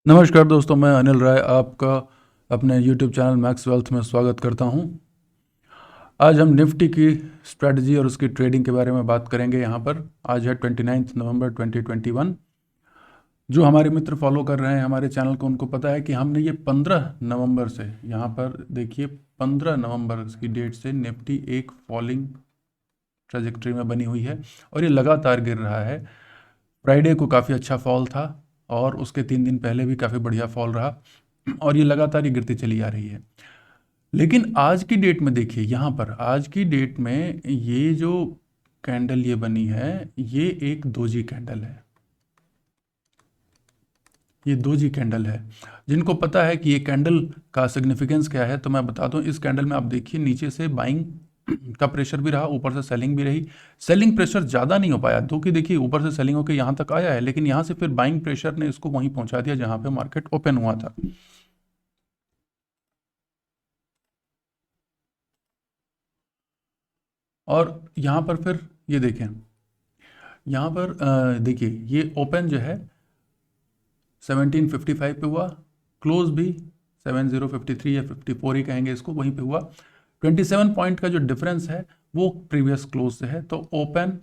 नमस्कार दोस्तों, मैं अनिल राय आपका अपने YouTube चैनल मैक्स वेल्थ में स्वागत करता हूं। आज हम निफ्टी की स्ट्रेटजी और उसकी ट्रेडिंग के बारे में बात करेंगे। यहाँ पर आज है 29 नवंबर 2021। जो हमारे मित्र फॉलो कर रहे हैं हमारे चैनल को, उनको पता है कि हमने ये 15 नवंबर से, यहाँ पर देखिए 15 नवंबर की डेट से निफ्टी एक फॉलिंग ट्रेजेक्ट्री में बनी हुई है और ये लगातार गिर रहा है। फ्राइडे को काफ़ी अच्छा फॉल था और उसके 3 दिन पहले भी काफ़ी बढ़िया फॉल रहा और ये लगातार ही गिरती चली आ रही है। लेकिन आज की डेट में देखिए, यहाँ पर आज की डेट में ये जो कैंडल ये बनी है, ये एक दोजी कैंडल है। ये दोजी कैंडल है। जिनको पता है कि ये कैंडल का सिग्निफिकेंस क्या है तो मैं बता दूं। इस कैंडल में आप देखिए नीचे से बाइंग का प्रेशर भी रहा, ऊपर से सेलिंग भी रही। सेलिंग प्रेशर ज़्यादा नहीं हो पाया, दो कि देखिए ऊपर से सेलिंग होकर यहाँ तक आया है, लेकिन यहाँ से फिर बाइंग प्रेशर ने इसको वहीं पहुँचा दिया जहाँ पे मार्केट ओपन हुआ था। और यहाँ पर फिर ये देखें, यहाँ पर देखिए ये ओपन जो है 1755 पे हुआ, क्लोज भी 7053 या 54 ही कहेंगे इसको, वहीं पे हुआ। 27 पॉइंट का जो डिफरेंस है वो प्रीवियस क्लोज से है, तो open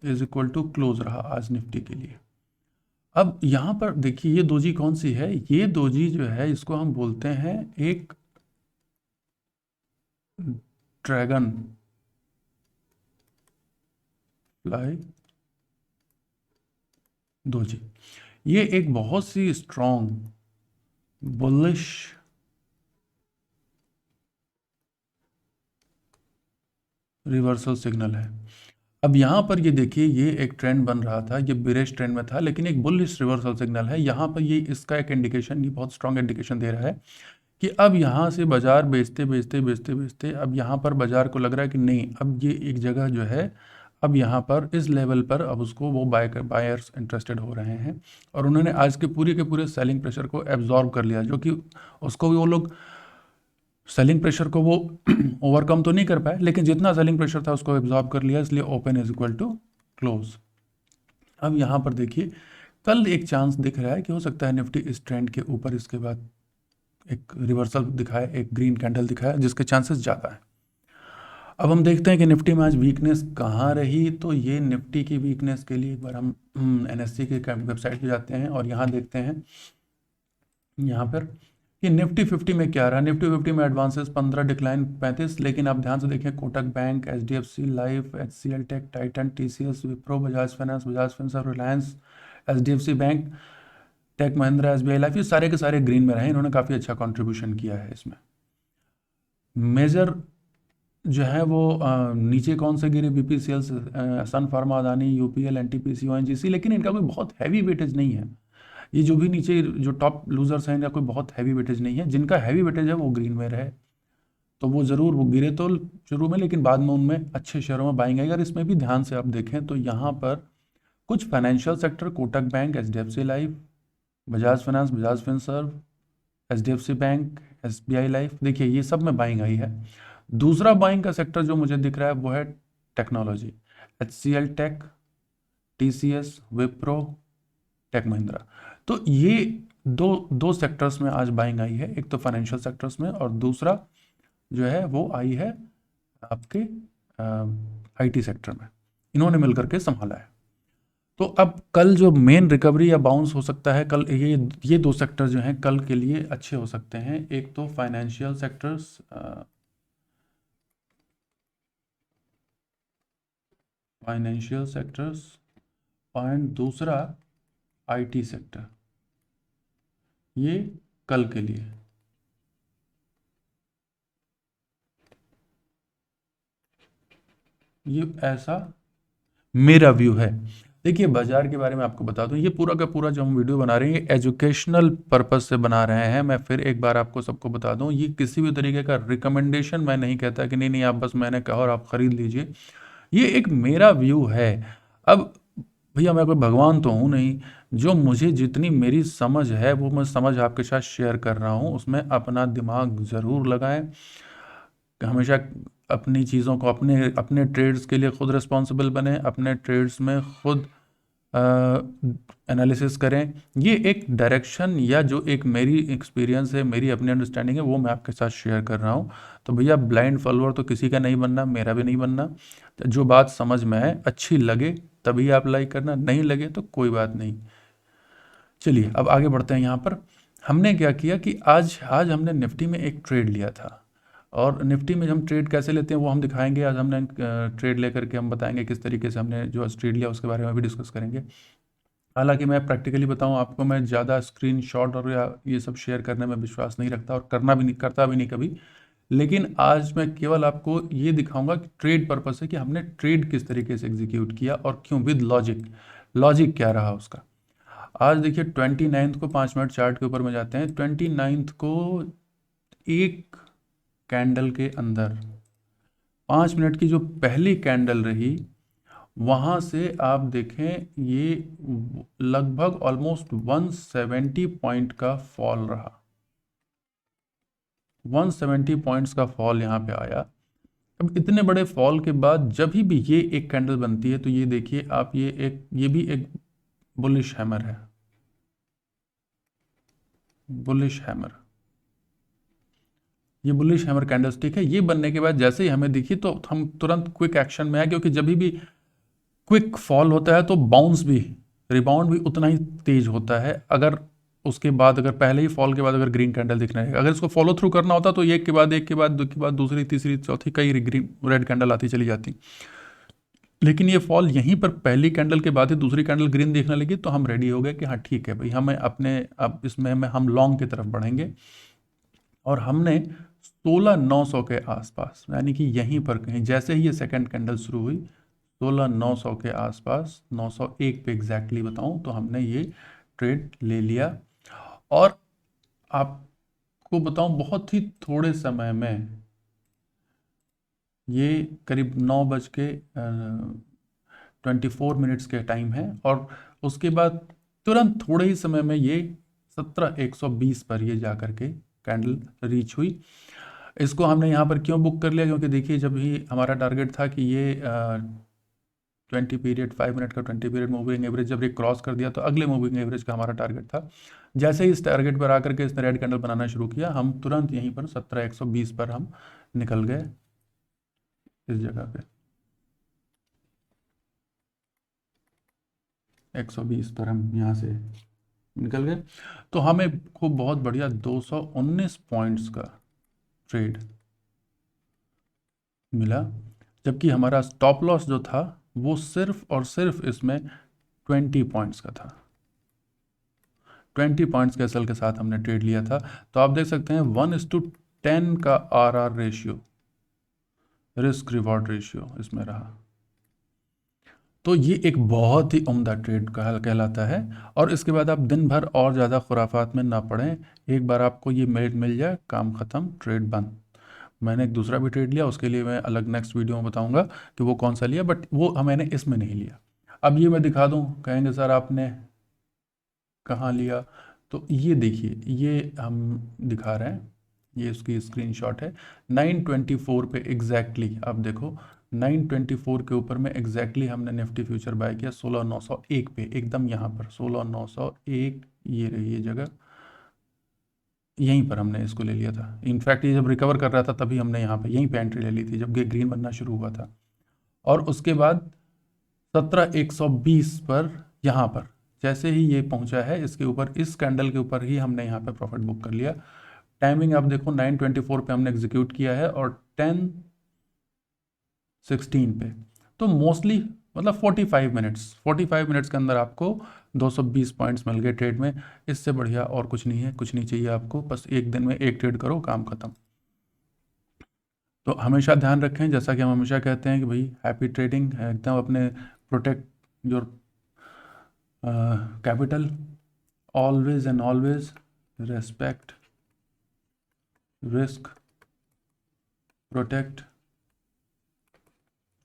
is equal to close रहा आज निफ्टी के लिए। अब यहाँ पर देखिए ये दोजी कौन सी है, ये दोजी जो है इसको हम बोलते हैं एक ड्रैगन फ्लाई दोजी। ये एक बहुत सी स्ट्रॉन्ग बुलिश रिवर्सल सिग्नल है। अब यहाँ पर ये देखिए ये एक ट्रेंड बन रहा था, ये बिरेश ट्रेंड में था, लेकिन एक बुलिश रिवर्सल सिग्नल है। यहाँ पर ये इसका एक इंडिकेशन, ये बहुत स्ट्रॉन्ग इंडिकेशन दे रहा है कि अब यहाँ से बाजार बेचते बेचते बेचते बेचते अब यहाँ पर बाजार को लग रहा है कि नहीं, अब ये एक जगह जो है, अब यहाँ पर इस लेवल पर अब उसको वो बायर्स इंटरेस्टेड हो रहे हैं और उन्होंने आज के पूरे सेलिंग प्रेशर को एब्जॉर्ब कर लिया, जो कि उसको भी वो लोग सेलिंग प्रेशर को वो ओवरकम तो नहीं कर पाए, लेकिन जितना सेलिंग प्रेशर था उसको एब्जॉर्ब कर लिया, इसलिए open is equal to close. अब यहाँ पर देखिए कल एक चांस दिख रहा है कि हो सकता है निफ्टी इस ट्रेंड के ऊपर इसके बाद एक रिवर्सल दिखाए, एक ग्रीन कैंडल दिखाए, जिसके चांसेस ज़्यादा है। अब हम देखते हैं कि निफ्टी में आज वीकनेस कहाँ रही। तो ये निफ्टी की वीकनेस के लिए एक बार हम NSE के वेबसाइट पे जाते हैं और यहाँ देखते हैं यहाँ पर कि निफ्टी 50 में क्या रहा। निफ्टी 50 में एडवांसेस 15, डिक्लाइन 35, लेकिन आप ध्यान से देखें Kotak Bank, HDFC Life, HCL Tech, Titan, TCS, Wipro, Bajaj Finance, Bajaj Finserv, Reliance, HDFC Bank, Tech Mahindra, SBI Life, ये सारे के सारे ग्रीन में रहे। इन्होंने काफ़ी अच्छा कंट्रीब्यूशन किया है इसमें। मेजर जो है वो नीचे कौन से गिरे, BPCL, Sun Pharma, Adani, UPL, NTPC, ONGC, लेकिन इनका कोई बहुत हैवी वेटेज नहीं है। ये जो भी नीचे जो टॉप लूजर्स हैं इनका कोई बहुत हैवी वेटेज नहीं है। जिनका हैवी वेटेज है वो ग्रीन में रहे, तो वो ज़रूर, वो गिरे तो शुरू में, लेकिन बाद में उनमें अच्छे शेयरों में बाइंग आएगी। अगर इसमें भी ध्यान से आप देखें तो यहाँ पर कुछ financial sector, Kotak Bank, HDFC life, Bajaj Finance, Bajaj Finserv, HDFC bank, SBI life, देखिए ये सब में बाइंग आई है। दूसरा बाइंग का सेक्टर जो मुझे दिख रहा है वो है technology, HCL take, TCS, Wipro, take Mahindra. तो ये दो सेक्टर्स में आज बाइंग आई है, एक तो फाइनेंशियल सेक्टर्स में और दूसरा जो है वो आई है आपके IT सेक्टर में। इन्होंने मिलकर के संभाला है। तो अब कल जो मेन रिकवरी या बाउंस हो सकता है, कल ये दो सेक्टर जो हैं कल के लिए अच्छे हो सकते हैं। एक तो फाइनेंशियल सेक्टर्स, पॉइंट, दूसरा IT सेक्टर, ये कल के लिए। ये ऐसा मेरा व्यू है। देखिए बाजार के बारे में आपको बता दूं, ये पूरा का पूरा जो हम वीडियो बना रहे हैं ये एजुकेशनल पर्पस से बना रहे हैं। मैं फिर एक बार आपको सबको बता दूं, ये किसी भी तरीके का रिकमेंडेशन मैं नहीं कहता कि नहीं नहीं आप बस मैंने कहा और आप ख़रीद लीजिए। ये एक मेरा व्यू है। अब भैया मैं कोई भगवान तो हूँ नहीं, जो मुझे जितनी मेरी समझ है वो मैं समझ आपके साथ शेयर कर रहा हूँ। उसमें अपना दिमाग ज़रूर लगाएं। हमेशा अपनी चीज़ों को, अपने अपने ट्रेड्स के लिए खुद रिस्पॉन्सिबल बने, अपने ट्रेड्स में खुद एनालिसिस करें। ये एक डायरेक्शन या जो एक मेरी एक्सपीरियंस है, मेरी अपनी अंडरस्टैंडिंग है, वो मैं आपके साथ शेयर कर रहा हूँ। तो भैया ब्लाइंड फॉलोअर तो किसी का नहीं बनना, मेरा भी नहीं बनना। तो जो बात समझ में आए, अच्छी लगे तभी आप लाइक करना, नहीं लगे तो कोई बात नहीं। चलिए अब आगे बढ़ते हैं। यहाँ पर हमने क्या किया कि आज हमने निफ्टी में एक ट्रेड लिया था, और निफ्टी में हम ट्रेड कैसे लेते हैं वो हम दिखाएंगे। आज हमने ट्रेड लेकर के हम बताएंगे किस तरीके से हमने जो ट्रेड लिया उसके बारे में भी डिस्कस करेंगे। हालांकि मैं प्रैक्टिकली बताऊं आपको, मैं ज़्यादा स्क्रीनशॉट और या ये सब शेयर करने में विश्वास नहीं रखता और करता भी नहीं कभी। लेकिन आज मैं केवल आपको ये दिखाऊंगा कि ट्रेड पर्पस है कि हमने ट्रेड किस तरीके से एग्जीक्यूट किया और क्यों, विद लॉजिक क्या रहा उसका। आज देखिए 29 को 5 मिनट चार्ट के ऊपर में जाते हैं। 29 को एक कैंडल के अंदर 5 मिनट की जो पहली कैंडल रही, वहाँ से आप देखें ये लगभग ऑलमोस्ट 170 पॉइंट का फॉल रहा। 170 पॉइंट्स का फॉल यहाँ पे आया। अब इतने बड़े फॉल के बाद जब भी ये एक कैंडल बनती है तो ये देखिए आप, ये भी एक बुलिश हैमर है, बुलिश हैमर। ये बुलिश हैमर कैंडलस्टिक है। ये बनने के बाद जैसे ही हमें दिखी तो हम तुरंत क्विक एक्शन में आए, क्योंकि जब भी क्विक फॉल होता है तो बाउंस भी, रिबाउंड भी उतना ही तेज होता है। अगर उसके बाद, अगर पहले ही फॉल के बाद अगर ग्रीन कैंडल दिखने लगे, अगर इसको फॉलो थ्रू करना होता तो एक के बाद दूसरी तीसरी चौथी कई ग्रीन रेड कैंडल आती चली जाती। लेकिन ये फॉल यहीं पर पहली कैंडल के बाद ही दूसरी कैंडल ग्रीन देखने लगी, तो हम रेडी हो गए कि हाँ ठीक है भाई, हमें अपने अब इसमें हम लॉन्ग की तरफ बढ़ेंगे। और हमने 16,900 के आसपास, यानी कि यहीं पर कहीं जैसे ही ये सेकंड कैंडल शुरू हुई 16,900 के आसपास, 901 पे एग्जैक्टली बताऊं तो हमने ये ट्रेड ले लिया। और आपको बताऊं बहुत ही थोड़े समय में, ये करीब 9:24 के टाइम है, और उसके बाद तुरंत थोड़े ही समय में ये 17,120 पर ये जा करके कैंडल रीच हुई। इसको हमने यहाँ पर क्यों बुक कर लिया, क्योंकि देखिए जब ही हमारा टारगेट था कि ये 20 पीरियड 5 मिनट का 20 पीरियड मूविंग एवरेज जब ये क्रॉस कर दिया तो अगले मूविंग एवरेज का हमारा टारगेट था। जैसे ही इस टारगेट पर आकर के इसने रेड कैंडल बनाना शुरू किया, हम तुरंत यहीं पर 17,120 पर हम निकल गए। इस जगह पे 120 पर हम यहाँ से निकल गए, तो हमें खूब बहुत बढ़िया 219 पॉइंट्स का ट्रेड मिला। जबकि हमारा स्टॉप लॉस जो था वो सिर्फ और सिर्फ इसमें 20 पॉइंट्स का था। 20 पॉइंट्स के एसएल के साथ हमने ट्रेड लिया था। तो आप देख सकते हैं 1:10 का RR ratio, risk reward ratio इसमें रहा। तो ये एक बहुत ही उम्दा ट्रेड कहलाता है। और इसके बाद आप दिन भर और ज़्यादा खुराफात में ना पड़ें, एक बार आपको ये मेरिट मिल जाए, काम ख़त्म, ट्रेड बंद। मैंने एक दूसरा भी ट्रेड लिया, उसके लिए मैं अलग नेक्स्ट वीडियो में बताऊंगा कि वो कौन सा लिया, बट वो मैंने इसमें नहीं लिया। अब ये मैं दिखा दूं, कहेंगे सर आपने कहाँ लिया, तो ये देखिए, ये हम दिखा रहे हैं, ये उसकी स्क्रीनशॉट है। 924 पे एग्जैक्टली आप देखो, 924 के ऊपर में एग्जैक्टली हमने निफ्टी फ्यूचर बाय किया 16,901 पे, एकदम यहाँ पर 16,901, ये रही ये जगह, यहीं पर हमने इसको ले लिया था। इनफैक्ट ये जब रिकवर कर रहा था तभी हमने यहाँ पे यहीं पे एंट्री ले ली थी, जब ये ग्रीन बनना शुरू हुआ था। और उसके बाद 17,120 पर यहाँ पर जैसे ही ये पहुँचा है, इसके ऊपर, इस कैंडल के ऊपर ही हमने यहाँ पे प्रॉफिट बुक कर लिया। टाइमिंग आप देखो 9:24 पे हमने एग्जीक्यूट किया है और 10:16 पे, तो मोस्टली मतलब 45 मिनट्स के अंदर आपको 220 पॉइंट्स मिल गए ट्रेड में। इससे बढ़िया और कुछ नहीं है, कुछ नहीं चाहिए आपको, बस एक दिन में एक ट्रेड करो, काम खत्म। तो हमेशा ध्यान रखें, जैसा कि हम हमेशा कहते हैं कि भाई हैप्पी ट्रेडिंग, एकदम अपने protect your capital, always and always respect risk, protect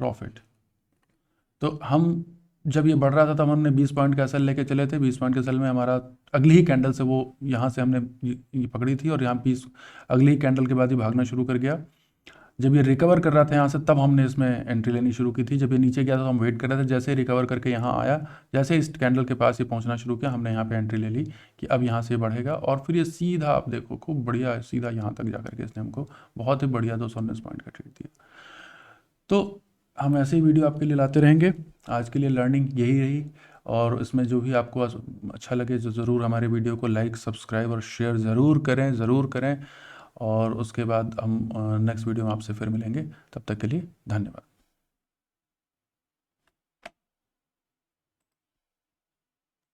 profit. तो हम जब ये बढ़ रहा था तब हमने 20 पॉइंट का एसएल लेके चले थे। 20 पॉइंट के एसएल में हमारा अगली ही कैंडल से, वो यहाँ से हमने ये पकड़ी थी और यहाँ 20 अगली ही कैंडल के बाद ही भागना शुरू कर गया। जब ये रिकवर कर रहा था यहाँ से तब हमने इसमें एंट्री लेनी शुरू की थी। जब ये नीचे गया था तो हम वेट कर रहे थे, जैसे रिकवर करके यहाँ आया, जैसे इस कैंडल के पास ये पहुँचना शुरू किया, हमने यहाँ पे एंट्री ले ली कि अब यहाँ से बढ़ेगा और फिर ये सीधा, आप देखो खूब बढ़िया सीधा यहाँ तक जा करके इसने हमको बहुत ही बढ़िया 219 पॉइंट का ट्रेड दिया। तो हम ऐसे ही वीडियो आपके लिए लाते रहेंगे। आज के लिए लर्निंग यही रही, और इसमें जो भी आपको अच्छा लगे जो ज़रूर हमारे वीडियो को लाइक, सब्सक्राइब और शेयर ज़रूर करें। और उसके बाद हम नेक्स्ट वीडियो में आपसे फिर मिलेंगे। तब तक के लिए धन्यवाद।